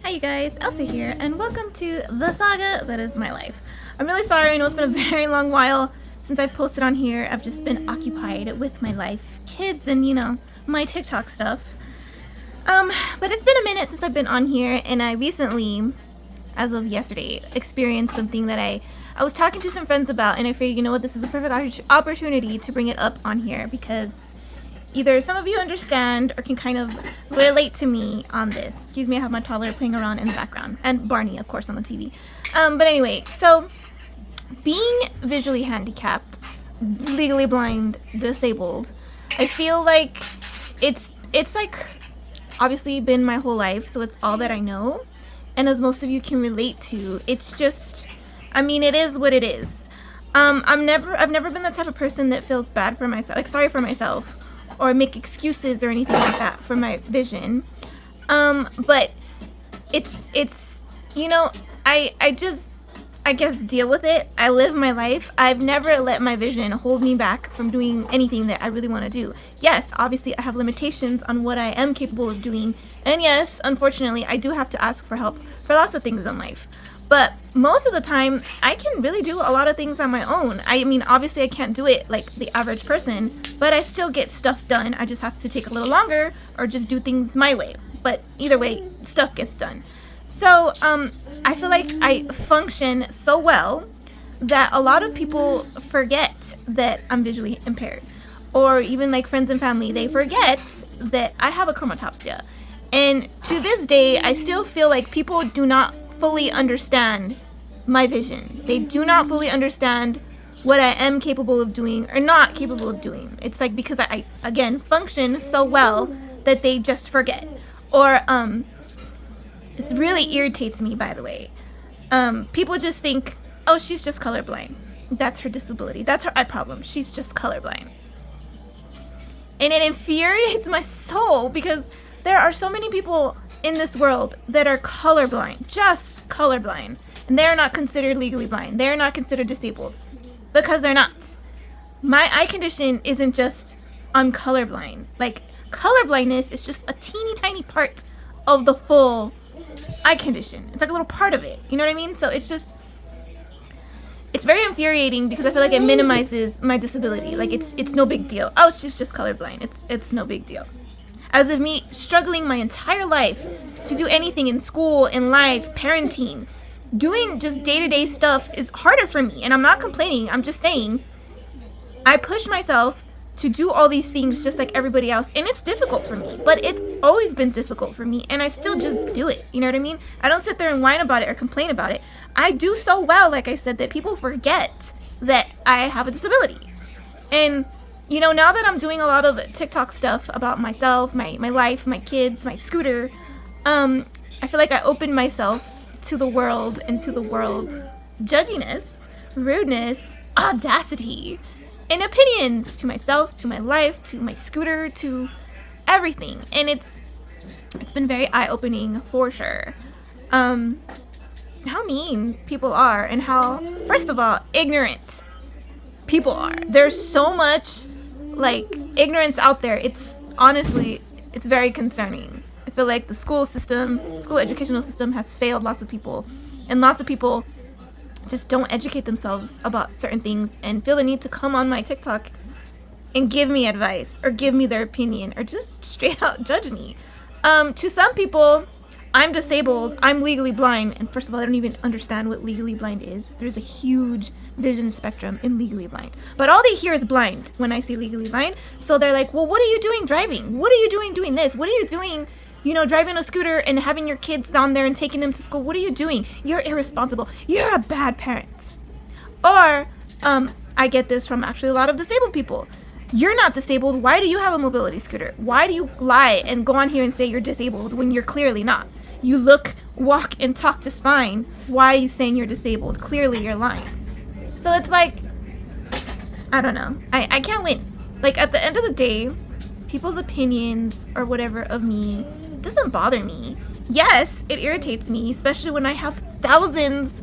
Hi you guys, Elsa here, and welcome to the saga that is my life. I'm really sorry, I know it's been a very long while since I've posted on here. I've just been occupied with my life, kids, and my TikTok stuff. But it's been a minute since I've been on here, and I recently, as of yesterday, experienced something that I was talking to some friends about, and I figured, you know what, this is a perfect opportunity to bring it up on here because either some of you understand or can kind of relate to me on this. Excuse me, I have my toddler playing around in the background. And Barney, of course, on the TV. But anyway, so being visually handicapped, legally blind, disabled, I feel like it's like obviously been my whole life, so it's all that I know. And as most of you can relate to, it's just, I mean, it is what it is. I've never been the type of person that feels bad for myself, like sorry for myself, or make excuses or anything like that for my vision. But it's I guess deal with it. I live my life. I've never let my vision hold me back from doing anything that I really want to do. Yes, obviously I have limitations on what I am capable of doing. And yes, unfortunately, I do have to ask for help for lots of things in life. But most of the time, I can really do a lot of things on my own. I mean, obviously I can't do it like the average person, but I still get stuff done. I just have to take a little longer or just do things my way. But either way, stuff gets done. So I feel like I function so well that a lot of people forget that I'm visually impaired. Or even like friends and family, they forget that I have achromatopsia. And to this day, I still feel like people do not fully understand my vision. They do not fully understand what I am capable of doing or not capable of doing. It's like because I again function so well that they just forget. Or this really irritates me, by the way. People just think, oh, she's just colorblind. That's her disability. That's her eye problem. She's just colorblind. And it infuriates my soul because there are so many people in this world that are colorblind, just colorblind, and they are not considered legally blind. They are not considered disabled because they're not. My eye condition isn't just I'm colorblind. Like, colorblindness is just a teeny tiny part of the full eye condition. It's like a little part of it. You know what I mean? So it's very infuriating because I feel like it minimizes my disability. Like it's no big deal. Oh, she's just colorblind. It's no big deal. As if me struggling my entire life to do anything in school, in life, parenting, doing just day-to-day stuff is harder for me. And I'm not complaining. I'm just saying I push myself to do all these things just like everybody else. And it's difficult for me. But it's always been difficult for me. And I still just do it. You know what I mean? I don't sit there and whine about it or complain about it. I do so well, like I said, that people forget that I have a disability. And now that I'm doing a lot of TikTok stuff about myself, my life, my kids, my scooter, I feel like I opened myself to the world and to the world's judginess, rudeness, audacity, and opinions to myself, to my life, to my scooter, to everything. And it's been very eye-opening for sure. How mean people are and how, first of all, ignorant people are. There's so much ignorance out there. It's very concerning. I feel like the school educational system has failed lots of people, and lots of people just don't educate themselves about certain things and feel the need to come on my TikTok and give me advice or give me their opinion or just straight out judge me. To some people, I'm disabled, I'm legally blind, and first of all, I don't even understand what legally blind is. There's a huge vision spectrum in legally blind. But all they hear is blind when I say legally blind. So they're like, well, what are you doing driving? What are you doing this? What are you doing, driving a scooter and having your kids down there and taking them to school? What are you doing? You're irresponsible. You're a bad parent. Or, I get this from actually a lot of disabled people. You're not disabled. Why do you have a mobility scooter? Why do you lie and go on here and say you're disabled when you're clearly not? You look, walk, and talk just fine. Why are you saying you're disabled? Clearly you're lying. So it's like, I don't know. I can't win. Like, at the end of the day, people's opinions or whatever of me doesn't bother me. Yes, it irritates me, especially when I have thousands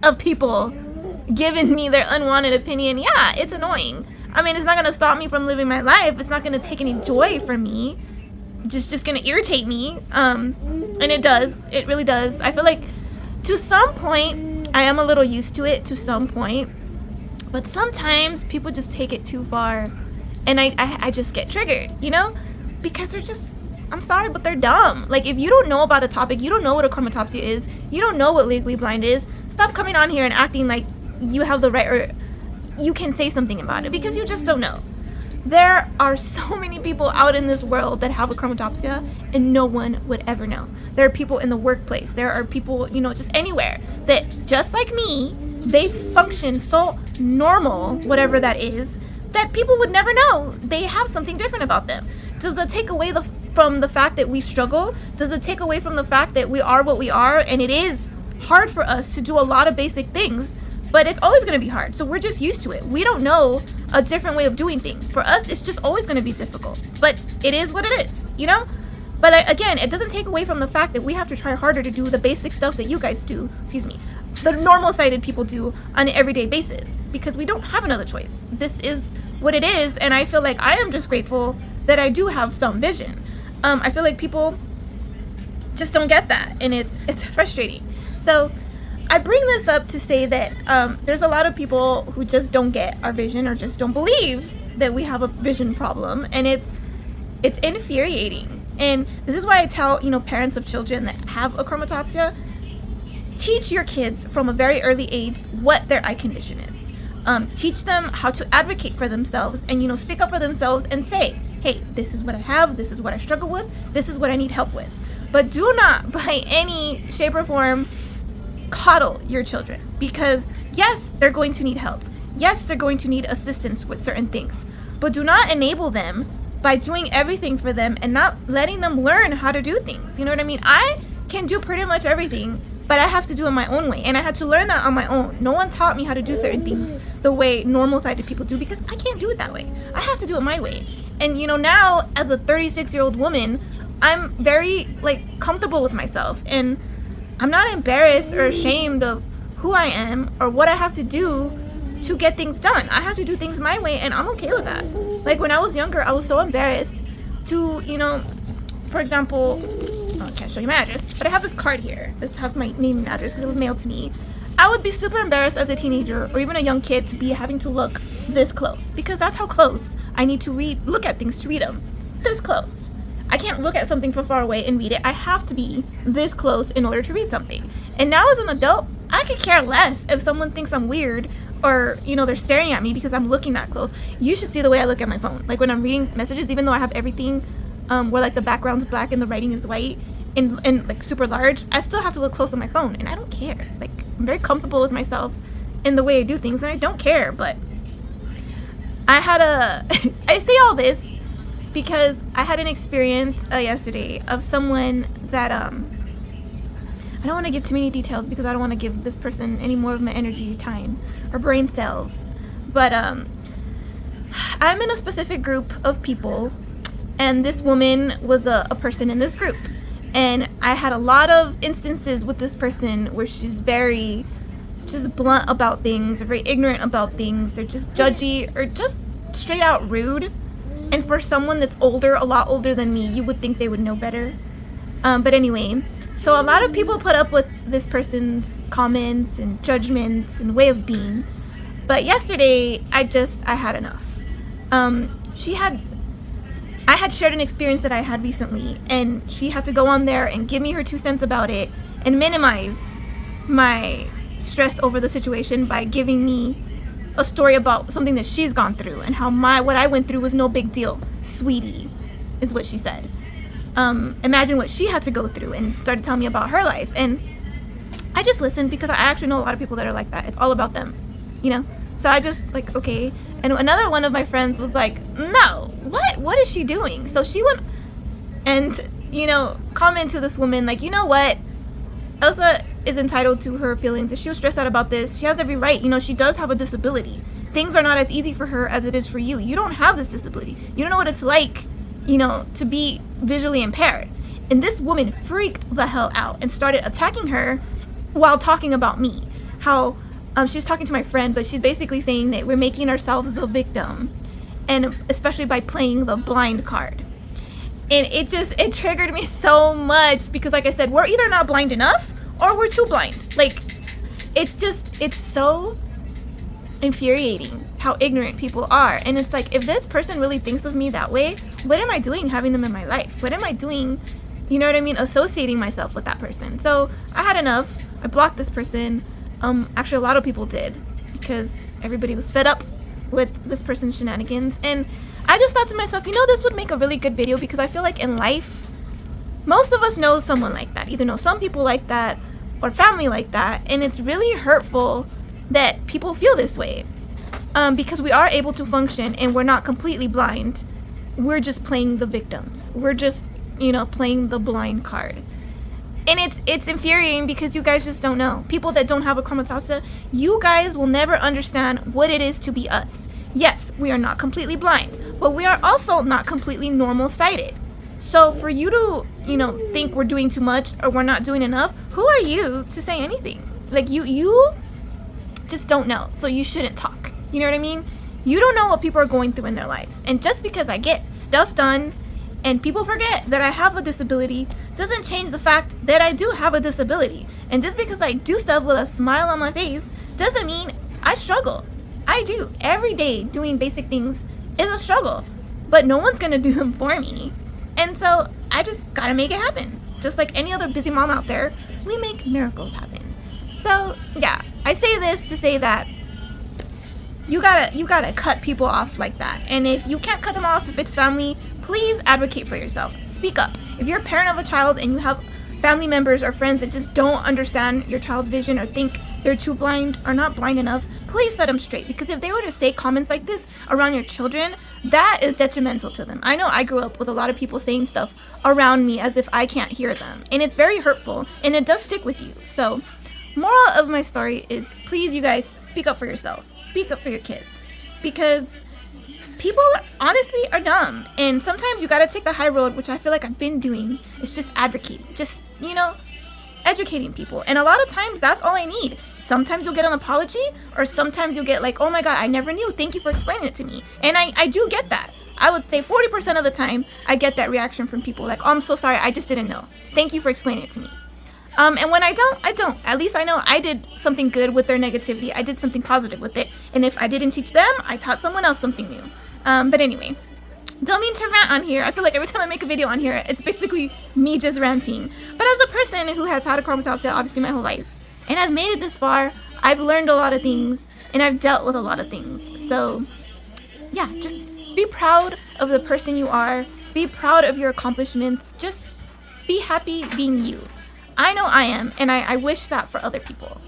of people giving me their unwanted opinion. Yeah, it's annoying. I mean, it's not going to stop me from living my life. It's not going to take any joy from me. just gonna irritate me. And it really does. I feel like to some point I am a little used to it to some point, but sometimes people just take it too far, and I just get triggered, because they're just, I'm sorry, but they're dumb. Like, if you don't know about a topic, you don't know what achromatopsia is, you don't know what legally blind is, stop coming on here and acting like you have the right, or you can say something about it, because you just don't know. There are so many people out in this world that have achromatopsia, and no one would ever know. There are people in the workplace. There are people, just anywhere, that just like me, they function so normal, whatever that is, that people would never know they have something different about them. Does it take away from the fact that we struggle? Does it take away from the fact that we are what we are, and it is hard for us to do a lot of basic things? But it's always going to be hard, so we're just used to it. We don't know a different way of doing things. For us, it's just always going to be difficult. But it is what it is, But again, it doesn't take away from the fact that we have to try harder to do the basic stuff that you guys do, the normal-sighted people do on an everyday basis, because we don't have another choice. This is what it is, and I feel like I am just grateful that I do have some vision. I feel like people just don't get that, and it's frustrating. So I bring this up to say that there's a lot of people who just don't get our vision, or just don't believe that we have a vision problem, and it's infuriating. And this is why I tell parents of children that have achromatopsia, teach your kids from a very early age what their eye condition is. Teach them how to advocate for themselves, and speak up for themselves and say, hey, this is what I have, this is what I struggle with, this is what I need help with. But do not, by any shape or form, coddle your children, because yes, they're going to need help. Yes, they're going to need assistance with certain things, but do not enable them by doing everything for them and not letting them learn how to do things. You know what I mean? I can do pretty much everything, but I have to do it my own way, and I had to learn that on my own. No one taught me how to do certain things the way normal-sighted people do, because I can't do it that way. I have to do it my way. And now, as a 36-year-old woman, I'm very comfortable with myself, and I'm not embarrassed or ashamed of who I am or what I have to do to get things done. I have to do things my way, and I'm okay with that. Like, when I was younger, I was so embarrassed to, for example, I can't show you my address, but I have this card here. This has my name and address because it was mailed to me. I would be super embarrassed as a teenager or even a young kid to be having to look this close, because that's how close I need to look at things to read them. This close. I can't look at something from far away and read it. I have to be this close in order to read something. And now as an adult, I could care less if someone thinks I'm weird, or they're staring at me because I'm looking that close. You should see the way I look at my phone. Like, when I'm reading messages, even though I have everything where the background's black and the writing is white and super large, I still have to look close on my phone, and I don't care. I'm very comfortable with myself in the way I do things, and I don't care. But I say all this because I had an experience yesterday of someone that I don't want to give too many details, because I don't want to give this person any more of my energy, time, or brain cells. But I'm in a specific group of people, and this woman was a person in this group. And I had a lot of instances with this person where she's very just blunt about things, or very ignorant about things, or just judgy, or just straight out rude. And for someone that's older, a lot older than me, you would think they would know better. But anyway, so a lot of people put up with this person's comments and judgments and way of being. But yesterday, I had enough. I had shared an experience that I had recently, and she had to go on there and give me her 2 cents about it and minimize my stress over the situation by giving me a story about something that she's gone through, and how what I went through was no big deal. Sweetie, is what she said. Imagine what she had to go through, and started telling me about her life. And I just listened, because I actually know a lot of people that are like that. It's all about them, So I just okay. And another one of my friends was like, no, what is she doing? So she went and, comment to this woman, you know what? Elsa is entitled to her feelings. If she was stressed out about this, she has every right. She does have a disability. Things are not as easy for her as it is for you. You don't have this disability. You don't know what it's like, to be visually impaired. And this woman freaked the hell out and started attacking her while talking about me. How she was talking to my friend, but she's basically saying that we're making ourselves the victim, and especially by playing the blind card. And it triggered me so much because, like I said, we're either not blind enough or we're too blind. Like, it's so infuriating how ignorant people are. And it's like, if this person really thinks of me that way, what am I doing having them in my life? What am I doing, you know what I mean, associating myself with that person? So I had enough. I blocked this person. Actually, a lot of people did, because everybody was fed up with this person's shenanigans. And I just thought to myself, you know, this would make a really good video, because I feel like in life, most of us know someone like that, either know some people like that or family like that. And it's really hurtful that people feel this way, because we are able to function and we're not completely blind. We're just playing the victims. We're just, you know, playing the blind card. And it's infuriating because you guys just don't know. People that don't have achromatopsia, you guys will never understand what it is to be us. Yes, we are not completely blind, but we are also not completely normal sighted. So for you to, you know, think we're doing too much or we're not doing enough, who are you to say anything? Like, you just don't know, so you shouldn't talk. You know what I mean? You don't know what people are going through in their lives. And just because I get stuff done and people forget that I have a disability doesn't change the fact that I do have a disability. And just because I do stuff with a smile on my face doesn't mean I struggle. I do. Every day doing basic things is a struggle, but no one's gonna do them for me. And so I just gotta make it happen. Just like any other busy mom out there, we make miracles happen. So yeah, I say this to say that you gotta cut people off like that. And if you can't cut them off, if it's family, please advocate for yourself. Speak up. If you're a parent of a child and you have family members or friends that just don't understand your child's vision or think they're too blind or not blind enough, please set them straight. Because if they were to say comments like this around your children, that is detrimental to them. I know I grew up with a lot of people saying stuff around me as if I can't hear them. And it's very hurtful, and it does stick with you. So moral of my story is, please, you guys, speak up for yourselves. Speak up for your kids. Because people honestly are dumb. And sometimes you gotta take the high road, which I feel like I've been doing. It's just advocating. Just, you know, educating people. And a lot of times that's all I need. Sometimes you'll get an apology, or sometimes you'll get like, oh my god, I never knew, thank you for explaining it to me. And I do get that. I would say 40% of the time I get that reaction from people like, oh, I'm so sorry, I just didn't know, thank you for explaining it to me. And when I don't. At least I know I did something good with their negativity. I did something positive with it. And if I didn't teach them, I taught someone else something new. But anyway, don't mean to rant on here. I feel like every time I make a video on here, it's basically me just ranting. But as a person who has had achromatopsia obviously my whole life, and I've made it this far, I've learned a lot of things, and I've dealt with a lot of things. So yeah, just be proud of the person you are. Be proud of your accomplishments. Just be happy being you. I know I am, and I wish that for other people.